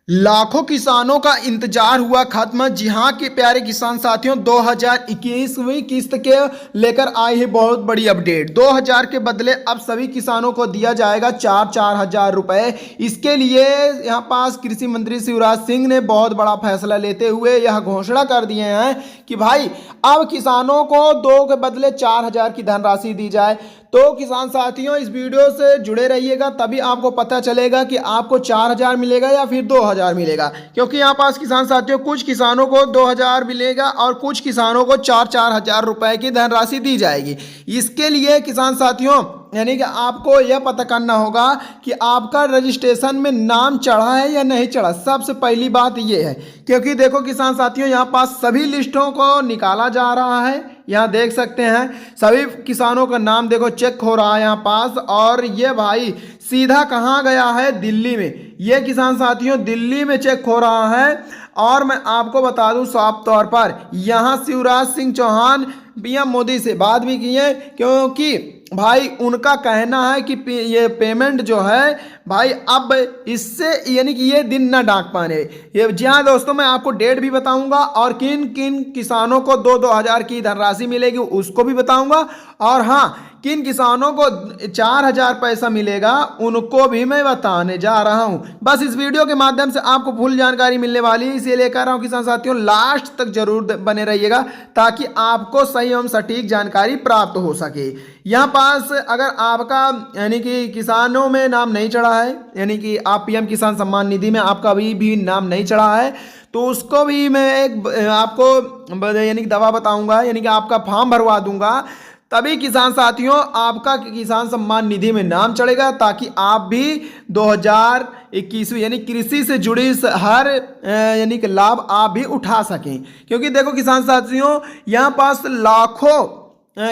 लाखों किसानों का इंतजार हुआ खत्म। जी हाँ कि प्यारे किसान साथियों, 2021वीं किस्त के लेकर आई है बहुत बड़ी अपडेट। 2000 के बदले अब सभी किसानों को दिया जाएगा 4-4 हजार रुपए। इसके लिए यहाँ पास कृषि मंत्री शिवराज सिंह ने बहुत बड़ा फैसला लेते हुए यह घोषणा कर दिए हैं कि भाई अब किसानों को 2 के बदले 4000 की धनराशि दी जाए। तो किसान साथियों, इस वीडियो से जुड़े रहिएगा, तभी आपको पता चलेगा कि आपको 4000 मिलेगा या फिर 2000 मिलेगा। क्योंकि यहाँ पास किसान साथियों, कुछ किसानों को 2000 मिलेगा और कुछ किसानों को 4-4 हजार रुपए की धनराशि दी जाएगी। इसके लिए किसान साथियों, यानी कि आपको यह पता करना होगा कि आपका रजिस्ट्रेशन में नाम चढ़ा है या नहीं चढ़ा। सबसे पहली बात यह है, क्योंकि देखो किसान साथियों, यहाँ पास सभी लिस्टों को निकाला जा रहा है। यहाँ देख सकते हैं सभी किसानों का नाम देखो चेक हो रहा है यहाँ पास। और ये भाई सीधा कहाँ गया है? दिल्ली में। ये किसान साथियों दिल्ली में चेक हो रहा है। और मैं आपको बता दूं साफ तौर पर, यहाँ शिवराज सिंह चौहान पीएम मोदी से बात भी की है, क्योंकि भाई उनका कहना है कि ये पेमेंट जो है भाई अब इससे यानी कि ये दिन ना डाक पाने। ये जी हाँ दोस्तों, मैं आपको डेट भी बताऊंगा और किन किन किसानों को 2-2 हजार की धनराशि मिलेगी उसको भी बताऊंगा। और हाँ, किन किसानों को 4000 पैसा मिलेगा उनको भी मैं बताने जा रहा हूं। बस इस वीडियो के माध्यम से आपको फुल जानकारी मिलने वाली है, इसीलिए लेकर रहा हूं किसान साथियों। लास्ट तक जरूर बने रहिएगा ताकि आपको सही एवं सटीक जानकारी प्राप्त हो सके। यहाँ पास अगर आपका यानी कि किसानों में नाम नहीं चढ़ा है, यानी कि आप पीएम किसान सम्मान निधि में आपका अभी भी नाम नहीं चढ़ा है, तो उसको भी मैं एक आपको यानी कि दवा बताऊंगा, यानी कि आपका फॉर्म भरवा दूंगा। तभी किसान साथियों आपका किसान सम्मान निधि में नाम चढ़ेगा, ताकि आप भी 2021 यानी कृषि से जुड़ी हर यानी कि लाभ आप भी उठा सकें। क्योंकि देखो किसान साथियों, यहाँ पास लाखों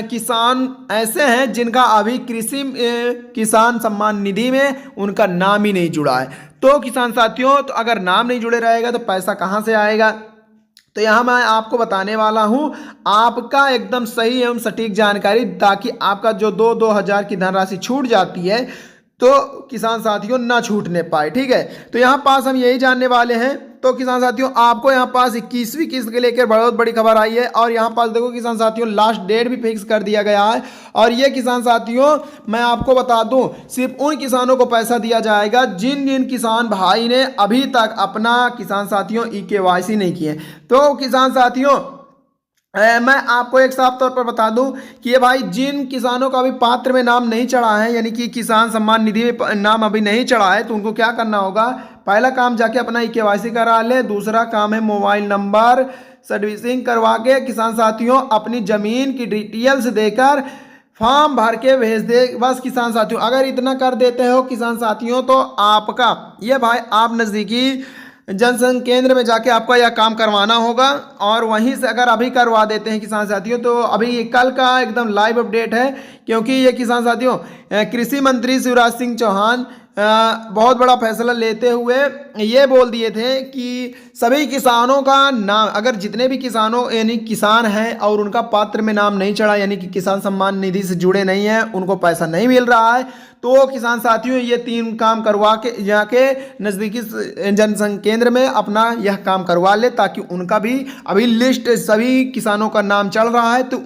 किसान ऐसे हैं जिनका अभी कृषि किसान सम्मान निधि में उनका नाम ही नहीं जुड़ा है। तो किसान साथियों, तो अगर नाम नहीं जुड़े रहेगा तो पैसा कहाँ से आएगा? तो यहाँ मैं आपको बताने वाला हूँ आपका एकदम सही एवं सटीक जानकारी, ताकि आपका जो 2-2 हजार की धनराशि छूट जाती है तो किसान साथियों ना छूटने पाए। ठीक है, तो यहाँ पास हम यही जानने वाले हैं। तो किसान साथियों, आपको यहाँ पास 21वीं किस्त के लेकर बहुत बड़ी खबर आई है। और यहाँ पास देखो किसान साथियों, लास्ट डेट भी फिक्स कर दिया गया है। और ये किसान साथियों मैं आपको बता दूं, सिर्फ उन किसानों को पैसा दिया जाएगा जिन जिन किसान भाई ने अभी तक अपना किसान साथियों KYC नहीं किए। तो किसान साथियों मैं आपको एक साफ तौर पर बता दूं कि ये भाई जिन किसानों का अभी पात्र में नाम नहीं चढ़ा है, यानी कि किसान सम्मान निधि में नाम अभी नहीं चढ़ा है, तो उनको क्या करना होगा? पहला काम जाके अपना KYC करा ले। दूसरा काम है मोबाइल नंबर सर्विसिंग करवा के किसान साथियों अपनी ज़मीन की डिटेल्स देकर फॉर्म भर के भेज दे। बस किसान साथियों, अगर इतना कर देते हो किसान साथियों, तो आपका ये भाई आप नज़दीकी जनसंघ केंद्र में जाके आपका यह काम करवाना होगा। और वहीं से अगर अभी करवा देते हैं किसान साथियों, तो अभी कल का एकदम लाइव अपडेट है। क्योंकि ये किसान साथियों कृषि मंत्री शिवराज सिंह चौहान बहुत बड़ा फैसला लेते हुए ये बोल दिए थे कि सभी किसानों का नाम, अगर जितने भी किसानों यानी किसान हैं और उनका पात्र में नाम नहीं चढ़ा, यानी कि किसान सम्मान निधि से जुड़े नहीं हैं, उनको पैसा नहीं मिल रहा है, तो किसान साथियों ये 3 काम करवा के जाके नज़दीकी जनसंघ केंद्र में अपना यह काम करवा ले, ताकि उनका भी अभी लिस्ट सभी किसानों का नाम चढ़ रहा है तो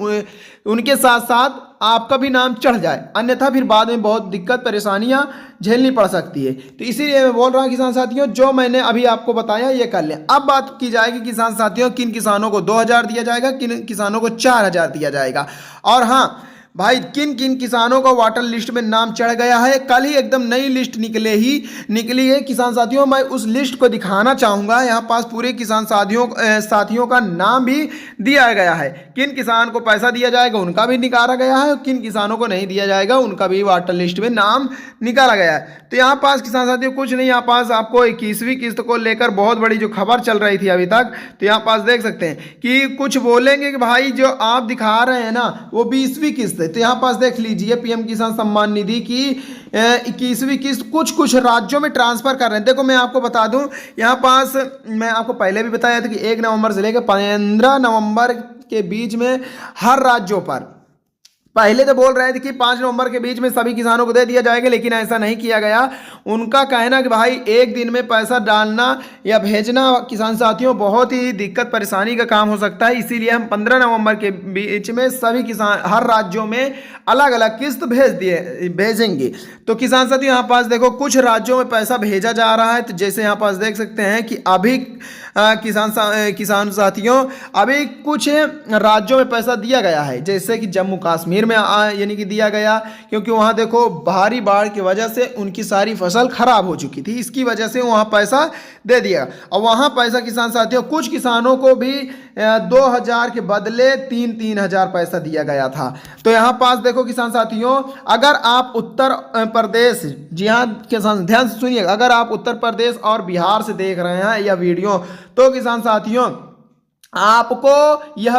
उनके साथ साथ आपका भी नाम चढ़ जाए। अन्यथा फिर बाद में बहुत दिक्कत परेशानियां झेलनी पड़ सकती है। तो इसीलिए मैं बोल रहा हूं किसान साथियों, जो मैंने अभी आपको बताया ये कर लें। अब बात की जाएगी किसान साथियों, किन किसानों को 2000 दिया जाएगा, किन किसानों को 4000 दिया जाएगा। और हाँ भाई, किन किन किसानों का वाटर लिस्ट में नाम चढ़ गया है, कल ही एकदम नई लिस्ट निकली है किसान साथियों। मैं उस लिस्ट को दिखाना चाहूँगा। यहाँ पास पूरे किसान साथियों का नाम भी दिया गया है। किन किसान को पैसा दिया जाएगा उनका भी निकाला गया है, और किन किसानों को नहीं दिया जाएगा उनका भी वाटर लिस्ट में नाम निकाला गया है। तो यहाँ पास किसान साथियों कुछ नहीं, यहाँ पास आपको 21वीं किस्त को लेकर बहुत बड़ी जो खबर चल रही थी अभी तक, तो यहाँ पास देख सकते हैं कि कुछ बोलेंगे कि भाई जो आप दिखा रहे हैं ना वो 20वीं किस्त। तो यहाँ पास देख लीजिए, पीएम किसान सम्मान निधि की 21वीं किस्त कुछ राज्यों में ट्रांसफर कर रहे हैं। देखो मैं आपको बता दूं, यहाँ पास मैं आपको पहले भी बताया था कि 1 नवंबर से लेकर 15 नवंबर के बीच में हर राज्यों पर पहले तो बोल रहे थे कि 5 नवंबर के बीच में सभी किसानों को दे दिया जाएगा, लेकिन ऐसा नहीं किया गया। उनका कहना कि भाई एक दिन में पैसा डालना या भेजना किसान साथियों बहुत ही दिक्कत परेशानी का काम हो सकता है, इसीलिए हम 15 नवंबर के बीच में सभी किसान हर राज्यों में अलग अलग किस्त भेजेंगे। तो किसान साथियों यहाँ पास देखो कुछ राज्यों में पैसा भेजा जा रहा है। तो जैसे यहाँ पास देख सकते हैं कि अभी किसान साथियों अभी कुछ राज्यों में पैसा दिया गया है, जैसे कि जम्मू कश्मीर में यानी कि दिया गया, क्योंकि वहाँ देखो भारी बाढ़ की वजह से उनकी सारी फसल खराब हो चुकी थी, इसकी वजह से वहाँ पैसा दे दिया। और वहाँ पैसा किसान साथियों कुछ किसानों को भी 2000 के बदले 3-3000 पैसा दिया गया था। तो यहाँ पास देखो किसान साथियों अगर आप उत्तर प्रदेश, जी हाँ किसान ध्यान से सुनिए, अगर आप उत्तर प्रदेश और बिहार से देख रहे हैं यह वीडियो, तो किसान साथियों आपको यह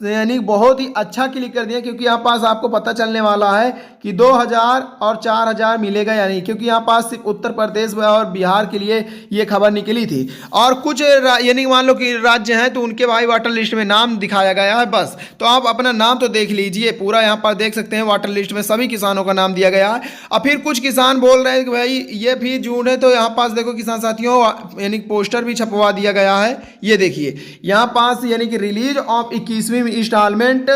यानी बहुत ही अच्छा क्लिक कर दिया, क्योंकि यहाँ पास आपको पता चलने वाला है कि 2000 और 4000 मिलेगा या नहीं, क्योंकि यहाँ पास सिर्फ उत्तर प्रदेश और बिहार के लिए ये खबर निकली थी। और कुछ यानी मान लो कि राज्य हैं तो उनके भाई वाटर लिस्ट में नाम दिखाया गया है बस। तो आप अपना नाम तो देख लीजिए पूरा, यहाँ पर देख सकते हैं वाटर लिस्ट में सभी किसानों का नाम दिया गया है। और फिर कुछ किसान बोल रहे हैं कि भाई ये भी झूठ है, तो यहाँ पास देखो किसान साथियों यानी पोस्टर भी छपवा दिया गया है। ये देखिए यहाँ पास यानी कि रिलीज ऑफ 21वीं इंस्टॉलमेंट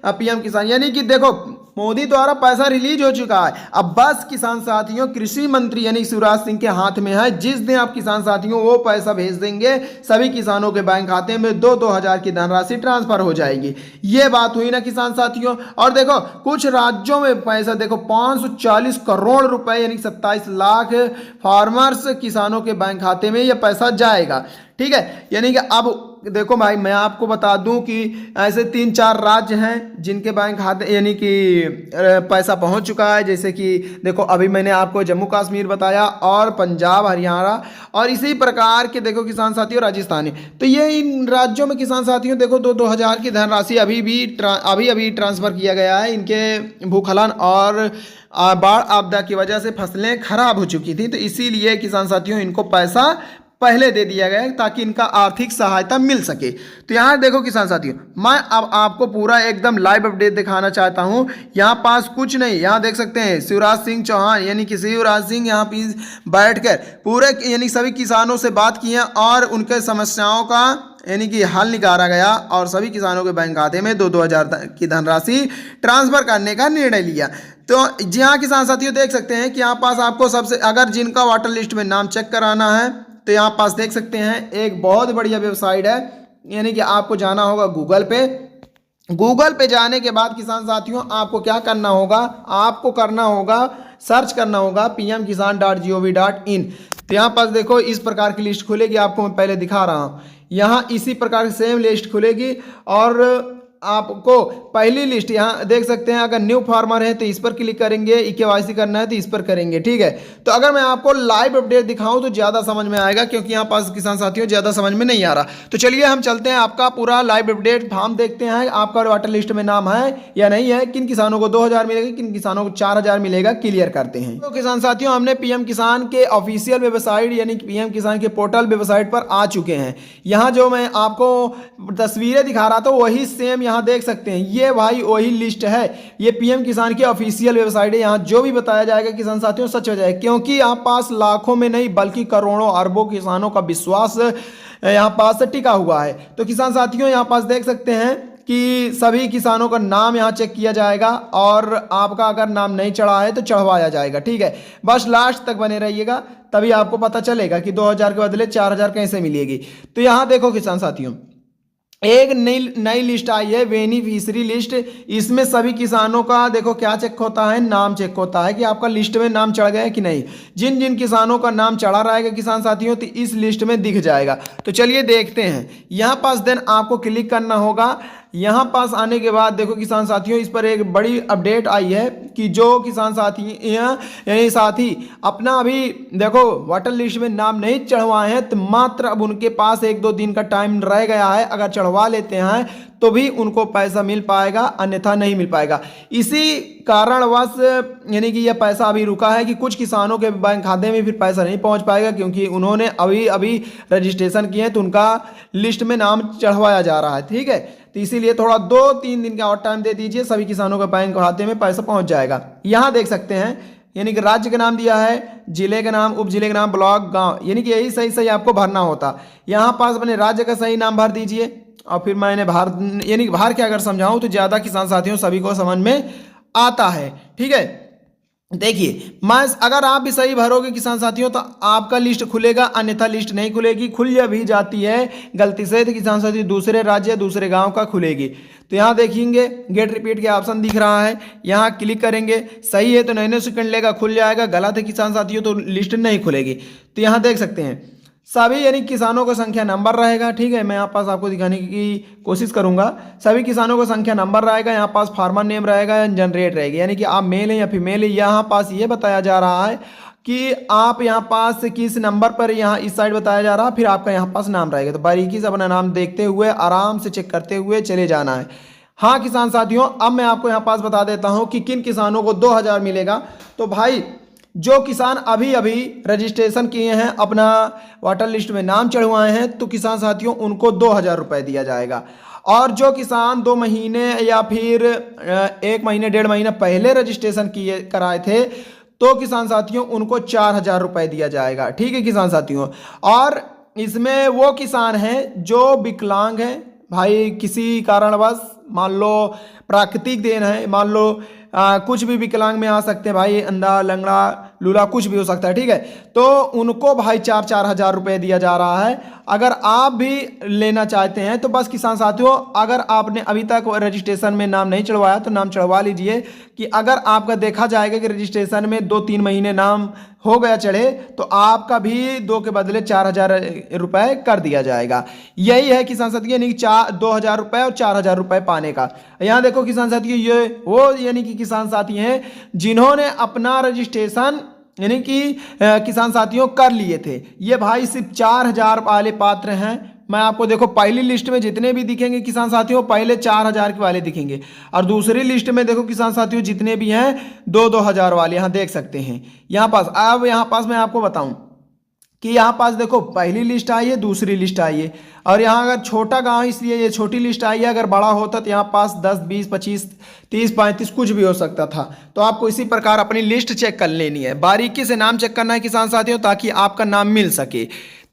पीएम किसान, यानी कि देखो मोदी द्वारा पैसा रिलीज हो चुका है। अब बस किसान साथियों कृषि मंत्री यानी शिवराज सिंह के हाथ में है, जिस दिन आप किसान साथियों वो पैसा भेज देंगे सभी किसानों के बैंक खाते में 2-2000 की धनराशि ट्रांसफर हो जाएगी। ये बात हुई ना किसान साथियों। और देखो कुछ राज्यों में पैसा देखो 540 करोड़ रुपए यानी 27 लाख फार्मर्स किसानों के बैंक खाते में यह पैसा जाएगा। ठीक है, यानी कि अब देखो भाई मैं आपको बता दूं कि ऐसे 3-4 राज्य हैं जिनके बैंक खाते यानी कि पैसा पहुंच चुका है, जैसे कि देखो अभी मैंने आपको जम्मू कश्मीर बताया और पंजाब हरियाणा, और इसी प्रकार के देखो किसान साथियों राजस्थानी। तो ये इन राज्यों में किसान साथियों देखो 2-2000 की धनराशि अभी ट्रांसफर किया गया है। इनके भूखलन और बाढ़ आपदा की वजह से फसलें खराब हो चुकी थी, तो इसीलिए किसान साथियों इनको पैसा पहले दे दिया गया ताकि इनका आर्थिक सहायता मिल सके। तो यहाँ देखो किसान साथियों मैं अब आपको पूरा एकदम लाइव अपडेट दिखाना चाहता हूँ। यहाँ पास कुछ नहीं, यहाँ देख सकते हैं शिवराज सिंह चौहान यानी कि शिवराज सिंह यहाँ पे बैठकर पूरे यानी सभी किसानों से बात की है और उनके समस्याओं का यानी कि हल निकाला गया और सभी किसानों के बैंक खाते में 2-2000 की धनराशि ट्रांसफर करने का निर्णय लिया। तो जी हाँ किसान साथियों देख सकते हैं कि यहाँ पास आपको सबसे अगर जिनका वाटर लिस्ट में नाम चेक कराना है तो यहाँ पास देख सकते हैं एक बहुत बढ़िया वेबसाइट है, यानी कि आपको जाना होगा गूगल पे जाने के बाद किसान साथियों आपको क्या करना होगा, आपको करना होगा सर्च करना होगा pmkisan.gov.in। तो यहाँ पास देखो इस प्रकार की लिस्ट खुलेगी, आपको मैं पहले दिखा रहा हूँ। यहाँ इसी प्रकार की सेम लिस्ट खुलेगी और आपको पहली लिस्ट यहाँ देख सकते हैं, अगर न्यू फार्मर है तो इस पर क्लिक करेंगे, KYC करना है तो इस पर करेंगे। ठीक है, तो अगर मैं आपको लाइव अपडेट दिखाऊं तो ज़्यादा समझ में आएगा, क्योंकि यहाँ पास किसान साथियों ज़्यादा समझ में नहीं आ रहा। तो चलिए हम चलते हैं आपका पूरा लाइव अपडेट फॉर्म देखते हैं, आपका वाटर लिस्ट में नाम है या नहीं है, किन किसानों को 2000 मिलेगा, किन किसानों को 4000 मिलेगा, क्लियर करते हैं। तो किसान साथियों हमने PM किसान के ऑफिशियल वेबसाइट यानी PM किसान के पोर्टल वेबसाइट पर आ चुके हैं। यहाँ जो मैं आपको तस्वीरें दिखा रहा था वही सेम यहाँ देख सकते हैं, ये भाई वही लिस्ट है। ये PM किसान की ऑफिशियल वेबसाइट है, यहाँ जो भी बताया जाएगा किसान साथियों सच हो जाएगा, क्योंकि यहाँ पास लाखों में नहीं बल्कि करोड़ों अरबों किसानों का विश्वास यहाँ पास टिका हुआ है। तो किसान साथियों यहाँ पास देख सकते हैं कि सभी किसानों का नाम यहाँ चेक किया जाएगा और आपका अगर नाम नहीं चढ़ा है तो चढ़वाया जाएगा। ठीक है, बस लास्ट तक बने रहिएगा, तभी आपको पता चलेगा कि 2000 के बदले 4000 कैसे मिलेगी। तो यहाँ देखो किसान साथियों एक नई लिस्ट आई है, बेनिफिशियरी लिस्ट। इसमें सभी किसानों का देखो क्या चेक होता है, नाम चेक होता है कि आपका लिस्ट में नाम चढ़ गया है कि नहीं। जिन जिन किसानों का नाम चढ़ा रहेगा किसान साथियों तो इस लिस्ट में दिख जाएगा। तो चलिए देखते हैं, यहाँ पास देन आपको क्लिक करना होगा। यहाँ पास आने के बाद देखो किसान साथियों इस पर एक बड़ी अपडेट आई है कि जो किसान साथी यानी साथी अपना अभी देखो वाटर लिस्ट में नाम नहीं चढ़वाए हैं तो मात्र अब उनके पास 1-2 दिन का टाइम रह गया है। अगर चढ़वा लेते हैं तो भी उनको पैसा मिल पाएगा, अन्यथा नहीं मिल पाएगा। इसी कारणवश यानी कि यह पैसा अभी रुका है कि कुछ किसानों के बैंक खाते में फिर पैसा नहीं पहुंच पाएगा, क्योंकि उन्होंने अभी अभी रजिस्ट्रेशन किए हैं तो उनका लिस्ट में नाम चढ़वाया जा रहा है। ठीक है, तो इसीलिए थोड़ा 2-3 दिन का और टाइम दे दीजिए, सभी किसानों के बैंक खाते में पैसा पहुंच जाएगा। यहाँ देख सकते हैं यानी कि राज्य का नाम दिया है, जिले का नाम, उप जिले का नाम, ब्लॉक, गांव, यानी कि यही सही सही आपको भरना होता। यहाँ पास अपने राज्य का सही नाम भर दीजिए और फिर मैंने बाहर यानी कि बाहर क्या अगर समझाऊं तो ज़्यादा किसान साथियों सभी को समझ में आता है। ठीक है, देखिए मैं अगर आप भी सही भरोगे किसान साथियों तो आपका लिस्ट खुलेगा, अन्यथा लिस्ट नहीं खुलेगी। खुल भी जाती है गलती से तो किसान साथियों दूसरे राज्य दूसरे गांव का खुलेगी। तो यहाँ देखेंगे गेट रिपीट के ऑप्शन दिख रहा है, यहाँ क्लिक करेंगे, सही है तो 9 सेकंड लेगा, खुल जाएगा। गलत है किसान साथियों तो लिस्ट नहीं खुलेगी। तो यहाँ देख सकते हैं सभी यानी किसानों को संख्या नंबर रहेगा। ठीक है, मैं यहाँ पास आपको दिखाने की कोशिश करूंगा। सभी किसानों को संख्या नंबर रहेगा, यहाँ पास फार्मर नेम रहेगा, जनरेट रहेगी, यानी कि आप मेल हैं या फीमेल है। यहाँ पास ये बताया जा रहा है कि आप यहाँ पास किस नंबर पर, यहाँ इस साइड बताया जा रहा है, फिर आपका यहाँ पास नाम रहेगा। तो बारीकी से अपना नाम देखते हुए आराम से चेक करते हुए चले जाना है। हाँ किसान साथियों, अब मैं आपको यहाँ पास बता देता हूँ कि किन किसानों को 2000 मिलेगा। तो भाई जो किसान अभी अभी रजिस्ट्रेशन किए हैं, अपना वाटर लिस्ट में नाम चढ़वाए हैं, तो किसान साथियों उनको 2000 रुपये दिया जाएगा। और जो किसान 2 महीने या फिर 1 महीने 1.5 महीना पहले रजिस्ट्रेशन कराए थे तो किसान साथियों उनको 4000 रुपये दिया जाएगा। ठीक है किसान साथियों, और इसमें वो किसान हैं जो विकलांग हैं भाई, किसी कारणवश, मान लो प्राकृतिक देन है, मान लो कुछ भी विकलांग में आ सकते हैं भाई, अंधा लंगड़ा लूला कुछ भी हो सकता है। ठीक है, तो उनको भाई 4-4 हज़ार रुपये दिया जा रहा है। अगर आप भी लेना चाहते हैं तो बस किसान साथियों, अगर आपने अभी तक रजिस्ट्रेशन में नाम नहीं चढ़वाया तो नाम चढ़वा लीजिए, कि अगर आपका देखा जाएगा कि रजिस्ट्रेशन में 2-3 महीने नाम हो गया चढ़े तो आपका भी 2 के बदले 4000 रुपये कर दिया जाएगा। यही है किसान साथियों, यानी कि 2000 रुपये और 4000 रुपये पाने का। यहाँ देखो किसान साथियों, ये वो यानी कि किसान साथी हैं जिन्होंने अपना रजिस्ट्रेशन यानी कि किसान साथियों कर लिए थे। ये भाई सिर्फ 4000 वाले पात्र हैं। मैं आपको देखो पहली लिस्ट में जितने भी दिखेंगे किसान साथियों पहले 4000 के वाले दिखेंगे, और दूसरी लिस्ट में देखो किसान साथियों जितने भी हैं 2-2 हज़ार वाले यहाँ देख सकते हैं। यहाँ पास अब यहाँ पास मैं आपको बताऊं कि यहाँ पास देखो पहली लिस्ट आई है, दूसरी लिस्ट आई है, और यहाँ अगर छोटा गांव इसलिए ये छोटी लिस्ट आई है। अगर बड़ा होता तो यहाँ पास 10, 20, 25, 30, 35 कुछ भी हो सकता था। तो आपको इसी प्रकार अपनी लिस्ट चेक कर लेनी है, बारीकी से नाम चेक करना है किसान साथियों, ताकि आपका नाम मिल सके।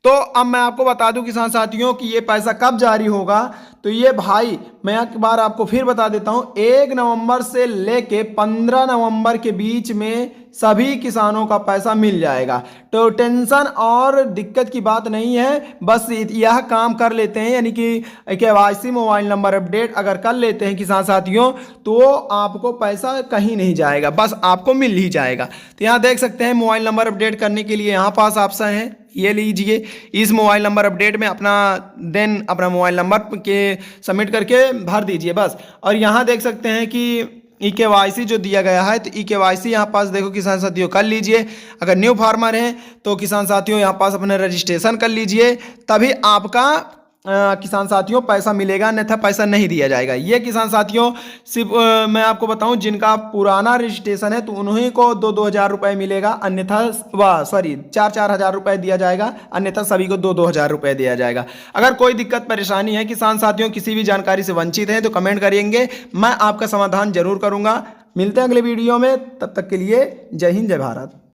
तो अब मैं आपको बता दूं किसान साथियों कि ये पैसा कब जारी होगा। तो ये भाई मैं एक बार आपको फिर बता देता हूं, 1 नवंबर से लेके 15 नवंबर के बीच में सभी किसानों का पैसा मिल जाएगा। तो टेंशन और दिक्कत की बात नहीं है, बस यह काम कर लेते हैं, यानी कि KYC मोबाइल नंबर अपडेट अगर कर लेते हैं किसान साथियों तो आपको पैसा कहीं नहीं जाएगा, बस आपको मिल ही जाएगा। तो यहाँ देख सकते हैं मोबाइल नंबर अपडेट करने के लिए यहाँ पास ऑप्शन है, ये लीजिए। इस मोबाइल नंबर अपडेट में अपना मोबाइल नंबर के सबमिट करके भर दीजिए बस। और यहाँ देख सकते हैं कि KYC जो दिया गया है, तो KYC यहाँ पास देखो किसान साथियों कर लीजिए। अगर न्यू फार्मर हैं तो किसान साथियों यहाँ पास अपना रजिस्ट्रेशन कर लीजिए, तभी आपका किसान साथियों पैसा मिलेगा, अन्यथा पैसा नहीं दिया जाएगा। ये किसान साथियों सिर्फ मैं आपको बताऊं जिनका पुराना रजिस्ट्रेशन है तो उन्हीं को 2-2 हज़ार रुपये मिलेगा, अन्यथा 4-4 हज़ार रुपये दिया जाएगा, अन्यथा सभी को 2-2 हज़ार रुपये दिया जाएगा। अगर कोई दिक्कत परेशानी है किसान साथियों, किसी भी जानकारी से वंचित हैं तो कमेंट करेंगे, मैं आपका समाधान जरूर करूंगा। मिलते हैं अगले वीडियो में, तब तक के लिए जय हिंद जय भारत।